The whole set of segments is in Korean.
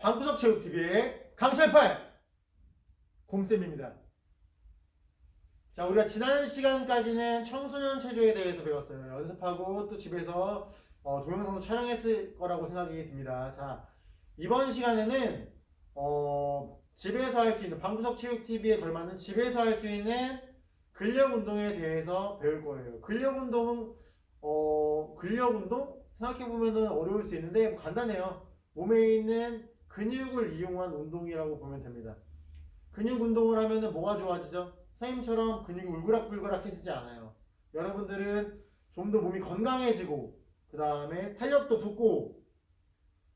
방구석 체육TV의 강철팔 곰쌤입니다. 자, 우리가 지난 시간까지는 청소년 체조에 대해서 배웠어요. 연습하고 또 집에서 동영상도 촬영했을 거라고 생각이 듭니다. 자, 이번 시간에는 집에서 할 수 있는 방구석 체육TV에 걸맞는 집에서 할 수 있는 근력 운동에 대해서 배울 거예요. 근력 운동은 근력 운동 생각해보면 어려울 수 있는데 간단해요. 몸에 있는 근육을 이용한 운동이라고 보면 됩니다. 근육 운동을 하면 뭐가 좋아지죠? 선생님처럼 근육이 울그락불그락해지지 않아요. 여러분들은 좀 더 몸이 건강해지고 그 다음에 탄력도 붙고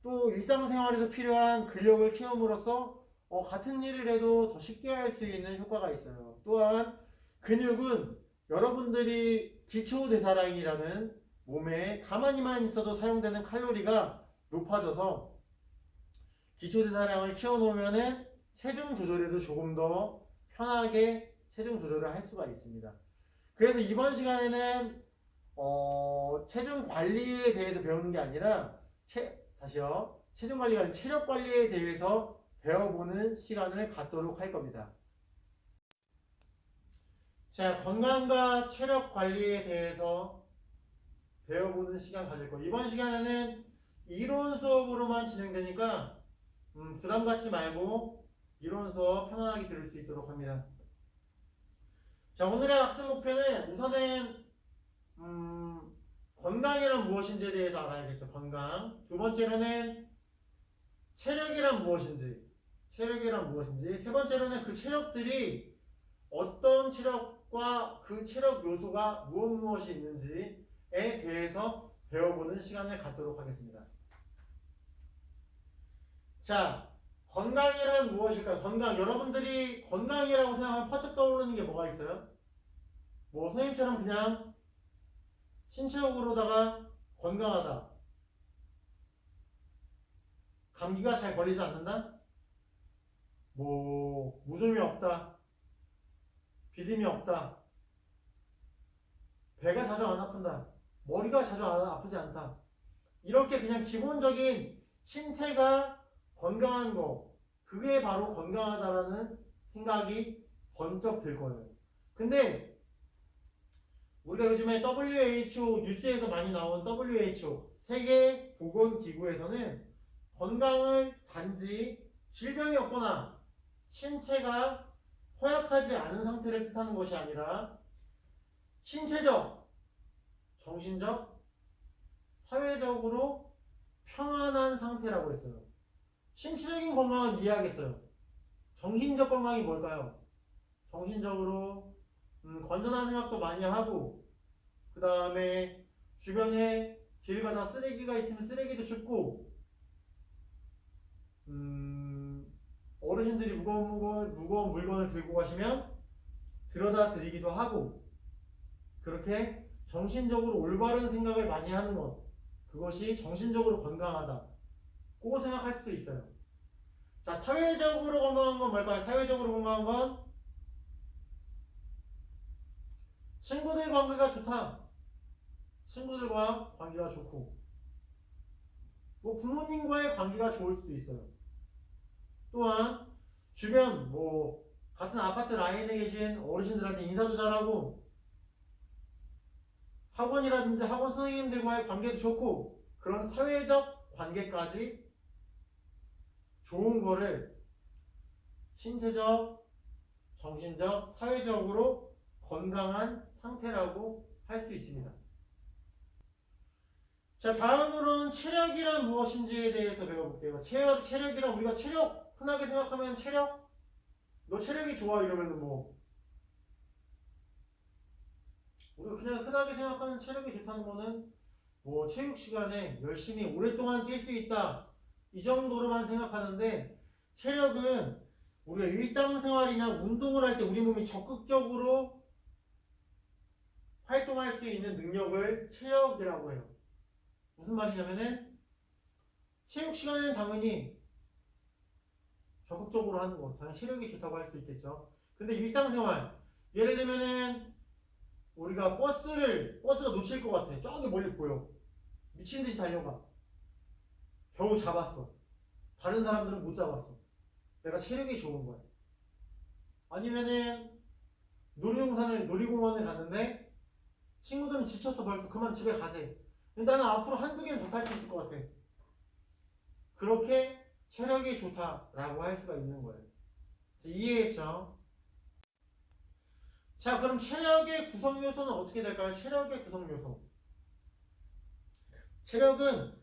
또 일상생활에서 필요한 근력을 키움으로써 같은 일을 해도 더 쉽게 할 수 있는 효과가 있어요. 또한 근육은 여러분들이 기초대사량이라는 몸에 가만히만 있어도 사용되는 칼로리가 높아져서 기초대사량을 키워놓으면 체중 조절에도 조금 더 편하게 체중 조절을 할 수가 있습니다. 그래서 이번 시간에는 체중 관리에 대해서 배우는 게 아니라 체중 관리가 아니라 체력 관리에 대해서 배워보는 시간을 갖도록 할 겁니다. 자, 건강과 체력 관리에 대해서 배워보는 시간 가질 거예요. 이번 시간에는 이론 수업으로만 진행되니까 부담 갖지 말고 이론 수업 편안하게 들을 수 있도록 합니다. 자, 오늘의 학습 목표는 우선은 건강이란 무엇인지에 대해서 알아야겠죠. 건강. 두 번째로는 체력이란 무엇인지. 세 번째로는 그 체력들이 어떤 체력과 그 체력 요소가 무엇이 있는지에 대해서 배워보는 시간을 갖도록 하겠습니다. 자, 건강이란 무엇일까요? 건강. 여러분들이 건강이라고 생각하면 퍼뜩 떠오르는 게 뭐가 있어요? 뭐 선생님처럼 그냥 신체적으로다가 건강하다. 감기가 잘 걸리지 않는다? 뭐 무좀이 없다. 비듬이 없다. 배가 자주 안 아픈다. 머리가 자주 아프지 않다. 이렇게 그냥 기본적인 신체가 건강한 거, 그게 바로 건강하다라는 생각이 번쩍 들 거예요. 근데 우리가 요즘에 WHO 뉴스에서 많이 나온 WHO 세계보건기구에서는 건강을 단지 질병이 없거나 신체가 허약하지 않은 상태를 뜻하는 것이 아니라 신체적, 정신적, 사회적으로 평안한 상태라고 했어요. 신체적인 건강은 이해하겠어요. 정신적 건강이 뭘까요? 정신적으로 건전한 생각도 많이 하고 그 다음에 주변에 길 가다 쓰레기가 있으면 쓰레기도 줍고 어르신들이 무거운 물건을 들고 가시면 들여다 드리기도 하고 그렇게 정신적으로 올바른 생각을 많이 하는 것, 그것이 정신적으로 건강하다고 생각할 수도 있어요. 자, 사회적으로 건강한 건 뭘까요? 사회적으로 건강한 건 친구들 관계가 좋다. 친구들과 관계가 좋고 뭐 부모님과의 관계가 좋을 수도 있어요. 또한 주변 같은 아파트 라인에 계신 어르신들한테 인사도 잘하고 학원이라든지 학원 선생님들과의 관계도 좋고 그런 사회적 관계까지 좋은 거를 신체적, 정신적, 사회적으로 건강한 상태라고 할 수 있습니다. 자, 다음으로는 체력이란 무엇인지에 대해서 배워볼게요. 체력이란 우리가 체력 흔하게 생각하면 체력? 너 체력이 좋아 이러면은 우리가 그냥 흔하게 생각하는 체력이 좋다는 거는 체육 시간에 열심히 오랫동안 뛸 수 있다 이 정도로만 생각하는데 체력은 우리가 일상생활이나 운동을 할 때 우리 몸이 적극적으로 활동할 수 있는 능력을 체력이라고 해요. 무슨 말이냐면은 체육 시간에는 당연히 적극적으로 하는 거 당연히 체력이 좋다고 할 수 있겠죠. 근데 일상생활 예를 들면은 우리가 버스가 놓칠 것 같아. 저기 멀리 보여. 미친듯이 달려가. 겨우 잡았어. 다른 사람들은 못 잡았어. 내가 체력이 좋은 거야. 아니면은 놀이공원을 갔는데 친구들은 지쳤어 벌써 그만 집에 가지. 근데 나는 앞으로 한두 개는 더 탈 수 있을 것 같아. 그렇게 체력이 좋다라고 할 수가 있는 거예요. 이해했죠? 자, 그럼 체력의 구성 요소는 어떻게 될까요? 체력의 구성 요소. 체력은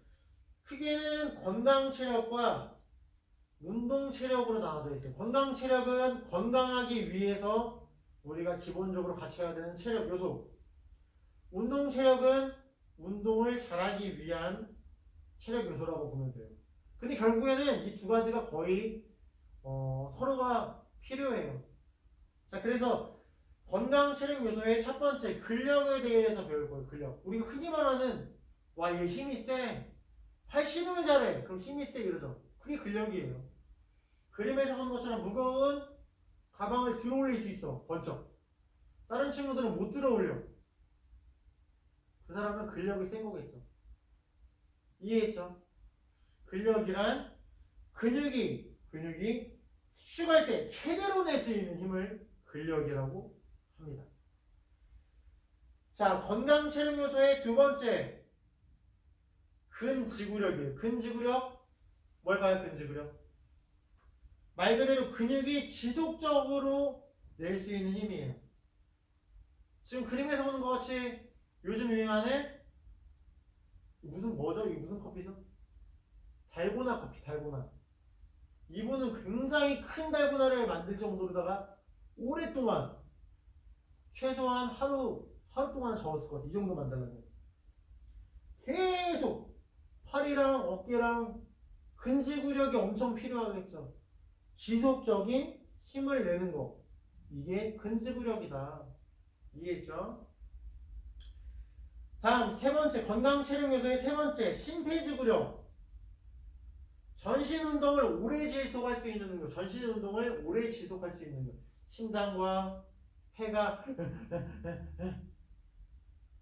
크게는 건강 체력과 운동 체력으로 나눠져 있어요. 건강 체력은 건강하기 위해서 우리가 기본적으로 갖춰야 되는 체력 요소. 운동 체력은 운동을 잘하기 위한 체력 요소라고 보면 돼요. 근데 결국에는 이 두 가지가 거의 서로가 필요해요. 자, 그래서 건강 체력 요소의 첫 번째 근력에 대해서 배울 거예요. 근력. 우리가 흔히 말하는 와, 얘 힘이 세. 팔 씨름을 잘해. 그럼 힘이 세 이러죠. 그게 근력이에요. 그림에서 본 것처럼 무거운 가방을 들어 올릴 수 있어. 번쩍. 다른 친구들은 못 들어 올려. 그 사람은 근력이 센 거겠죠. 이해했죠? 근력이란 근육이 수축할 때 최대로 낼 수 있는 힘을 근력이라고 합니다. 자, 건강 체력 요소의 두 번째 근지구력이에요. 근지구력 뭘까요? 근지구력 말 그대로 근육이 지속적으로 낼 수 있는 힘이에요. 지금 그림에서 보는 것 같이 요즘 유행하는 뭐죠? 이게 무슨 커피죠? 달고나 커피, 달고나. 이분은 굉장히 큰 달고나를 만들 정도로다가 오랫동안 최소한 하루 동안 저었을 것 같아. 이 정도 만들려면 계속 팔이랑 어깨랑 근지구력이 엄청 필요하겠죠. 지속적인 힘을 내는 거, 이게 근지구력이다. 이해했죠? 다음 세 번째 건강 체력 요소의 세 번째 심폐지구력. 전신 운동을 오래 지속할 수 있는 능력. 전신 운동을 오래 지속할 수 있는 능력. 심장과 폐가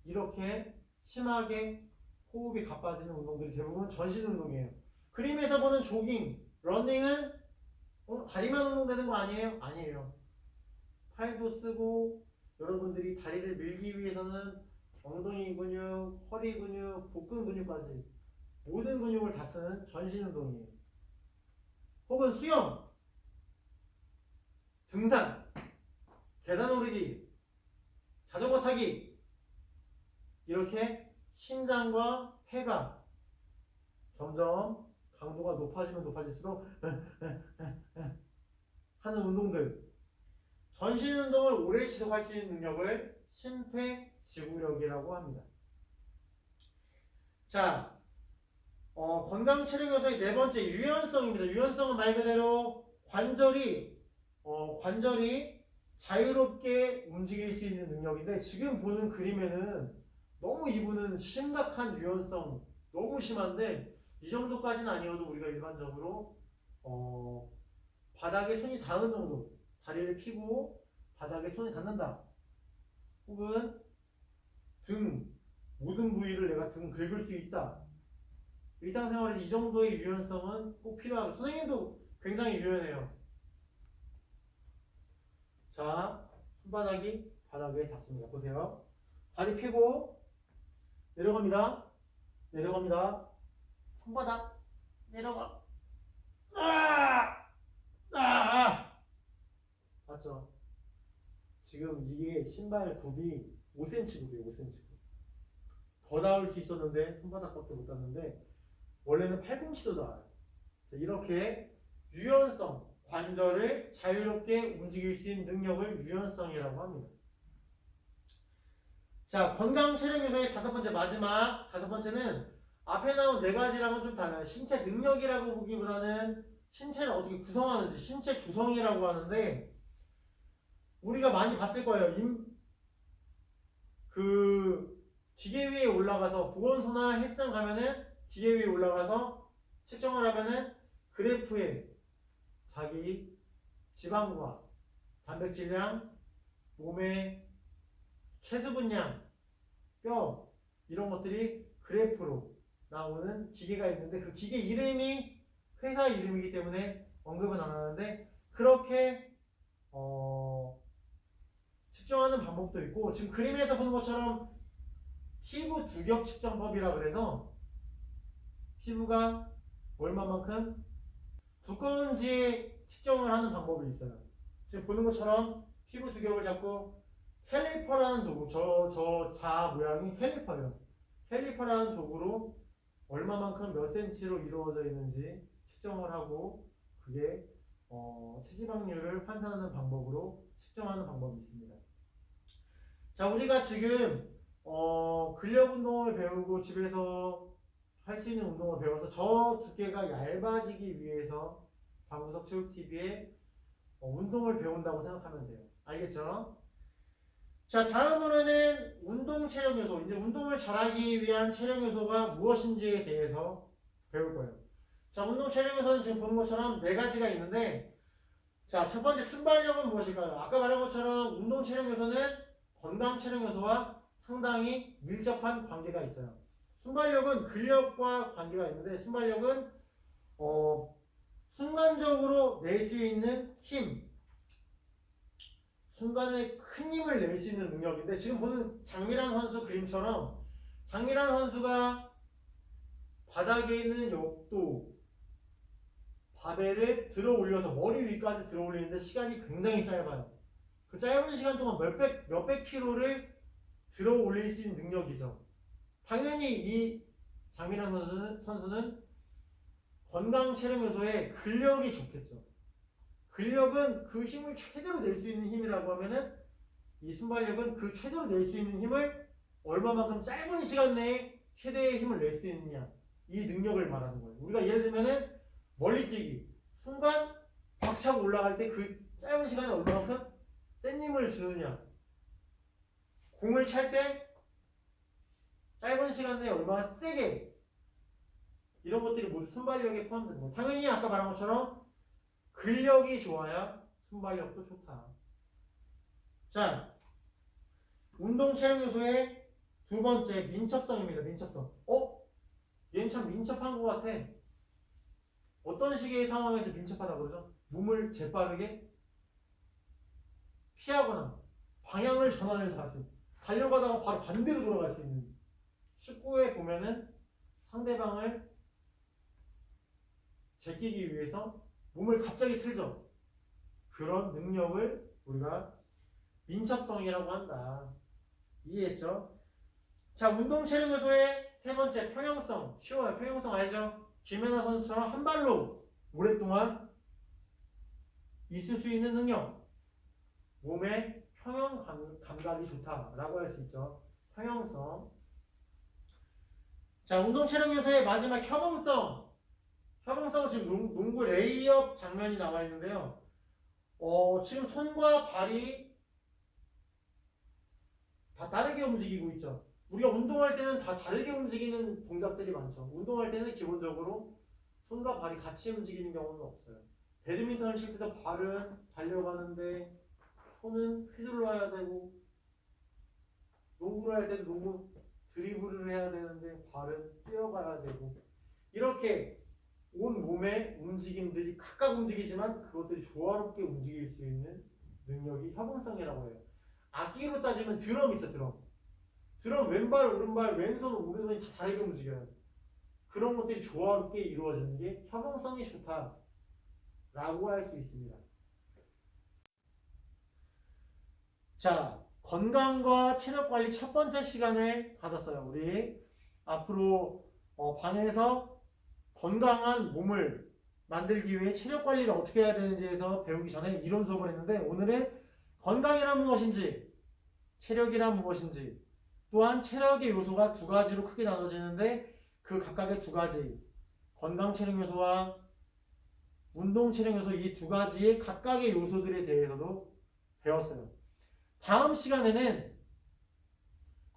이렇게 심하게 호흡이 가빠지는 운동들이 대부분 전신 운동이에요. 그림에서 보는 조깅, 러닝은 다리만 운동되는 거 아니에요? 아니에요. 팔도 쓰고 여러분들이 다리를 밀기 위해서는 엉덩이 근육, 허리 근육, 복근 근육까지 모든 근육을 다 쓰는 전신 운동이에요. 혹은 수영, 등산, 계단 오르기, 자전거 타기 이렇게 심장과 폐가 점점 강도가 높아지면 높아질수록 하는 운동들, 전신 운동을 오래 지속할 수 있는 능력을 심폐지구력이라고 합니다. 자, 건강 체력 요소의 네 번째 유연성입니다. 유연성은 말 그대로 관절이 자유롭게 움직일 수 있는 능력인데 지금 보는 그림에는 너무 이분은 심각한 유연성 너무 심한데 이 정도까지는 아니어도 우리가 일반적으로 바닥에 손이 닿은 정도, 다리를 펴고 바닥에 손이 닿는다. 혹은 등, 모든 부위를 내가 등 긁을 수 있다. 일상생활에서 이 정도의 유연성은 꼭 필요하고 선생님도 굉장히 유연해요. 자, 손바닥이 바닥에 닿습니다. 보세요. 다리 펴고 내려갑니다. 내려갑니다. 손바닥 내려가. 맞죠? 지금 이게 신발 굽이 5cm 굽이에요. 5cm 굽. 더 닿을 수 있었는데 손바닥밖에 못 닿는데 원래는 팔꿈치도 닿아요. 이렇게 유연성, 관절을 자유롭게 움직일 수 있는 능력을 유연성이라고 합니다. 자, 건강 체력 요소의 다섯 번째 마지막 다섯 번째는 앞에 나온 네 가지랑은 좀 달라요. 신체 능력이라고 보기보다는 신체를 어떻게 구성하는지 신체 조성이라고 하는데 우리가 많이 봤을 거예요. 기계 위에 올라가서 보건소나 헬스장 가면은 기계 위에 올라가서 측정을 하면은 그래프에 자기 지방과 단백질량, 몸의 체수분량, 뼈 이런 것들이 그래프로 나오는 기계가 있는데 그 기계 이름이 회사 이름이기 때문에 언급은 안 하는데 그렇게 측정하는 방법도 있고 지금 그림에서 보는 것처럼 피부 두겹 측정법이라 그래서 피부가 얼마만큼 두꺼운지 측정을 하는 방법이 있어요. 지금 보는 것처럼 피부 두겹을 잡고 캘리퍼라는 도구, 저 자 모양이 캘리퍼예요. 캘리퍼라는 도구로 얼마만큼 몇 센치로 이루어져 있는지 측정을 하고 그게 체지방률을 환산하는 방법으로 측정하는 방법이 있습니다. 자, 우리가 지금 근력 운동을 배우고 집에서 할 수 있는 운동을 배워서 저 두께가 얇아지기 위해서 방구석 체육TV에 운동을 배운다고 생각하면 돼요. 알겠죠? 자, 다음으로는 운동 체력 요소. 이제 운동을 잘하기 위한 체력 요소가 무엇인지에 대해서 배울 거예요. 자, 운동 체력 요소는 지금 보는 것처럼 네 가지가 있는데, 자, 첫 번째 순발력은 무엇일까요? 아까 말한 것처럼 운동 체력 요소는 건강 체력 요소와 상당히 밀접한 관계가 있어요. 순발력은 근력과 관계가 있는데, 순발력은 순간적으로 낼 수 있는 힘, 순간에 큰 힘을 낼 수 있는 능력인데 지금 보는 장미란 선수 그림처럼 장미란 선수가 바닥에 있는 역도 바벨을 들어 올려서 머리 위까지 들어 올리는데 시간이 굉장히 짧아요. 그 짧은 시간 동안 몇백 킬로를 들어 올릴 수 있는 능력이죠. 당연히 이 장미란 선수는 건강 체력 요소에 근력이 좋겠죠. 근력은 그 힘을 최대로 낼 수 있는 힘이라고 하면은 이 순발력은 그 최대로 낼 수 있는 힘을 얼마만큼 짧은 시간 내에 최대의 힘을 낼 수 있느냐 이 능력을 말하는 거예요. 우리가 예를 들면은 멀리뛰기 순간 박 차고 올라갈 때 그 짧은 시간에 얼마만큼 센 힘을 주느냐 공을 찰 때 짧은 시간 내에 얼마나 세게 이런 것들이 모두 순발력에 포함되는 거예요. 당연히 아까 말한 것처럼 근력이 좋아야 순발력도 좋다. 자, 운동 체력 요소의 두 번째 민첩성입니다. 민첩성. 얘는 참 민첩한 것 같아. 어떤 식의 상황에서 민첩하다 그러죠? 몸을 재빠르게 피하거나 방향을 전환해서 갈 수 있는. 달려가다가 바로 반대로 돌아갈 수 있는. 축구에 보면은 상대방을 제끼기 위해서 몸을 갑자기 틀죠. 그런 능력을 우리가 민첩성이라고 한다. 이해했죠? 자, 운동 체력 요소의 세 번째 평형성. 쉬워요. 평형성 알죠? 김연아 선수처럼 한 발로 오랫동안 있을 수 있는 능력. 몸의 평형 감각이 좋다라고 할 수 있죠. 평형성. 자, 운동 체력 요소의 마지막 협응성. 협응성은 지금 농구 레이업 장면이 나와 있는데요. 지금 손과 발이 다 다르게 움직이고 있죠. 우리가 운동할 때는 다 다르게 움직이는 동작들이 많죠. 운동할 때는 기본적으로 손과 발이 같이 움직이는 경우는 없어요. 배드민턴을 칠 때도 발은 달려가는데 손은 휘둘러야 되고 농구를 할 때도 농구 드리블을 해야 되는데 발은 뛰어가야 되고 이렇게 온 몸의 움직임들이 각각 움직이지만 그것들이 조화롭게 움직일 수 있는 능력이 협응성이라고 해요. 악기로 따지면 드럼 있죠. 드럼 왼발 오른발 왼손 오른손이 다 다르게 움직여요. 그런 것들이 조화롭게 이루어지는 게 협응성이 좋다라고 할 수 있습니다. 자, 건강과 체력 관리 첫 번째 시간을 가졌어요. 우리 앞으로 방에서 건강한 몸을 만들기 위해 체력 관리를 어떻게 해야 되는지에서 배우기 전에 이론 수업을 했는데 오늘은 건강이란 무엇인지, 체력이란 무엇인지, 또한 체력의 요소가 두 가지로 크게 나눠지는데 그 각각의 두 가지, 건강 체력 요소와 운동 체력 요소 이 두 가지의 각각의 요소들에 대해서도 배웠어요. 다음 시간에는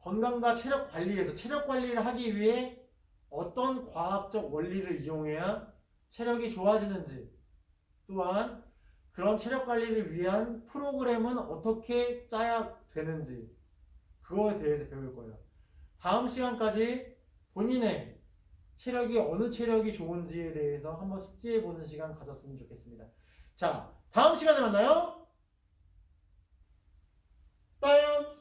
건강과 체력 관리에서 체력 관리를 하기 위해 어떤 과학적 원리를 이용해야 체력이 좋아지는지 또한 그런 체력 관리를 위한 프로그램은 어떻게 짜야 되는지 그거에 대해서 배울 거예요. 다음 시간까지 본인의 체력이 어느 체력이 좋은지에 대해서 한번 숙지해보는 시간 가졌으면 좋겠습니다. 자, 다음 시간에 만나요. 빠염.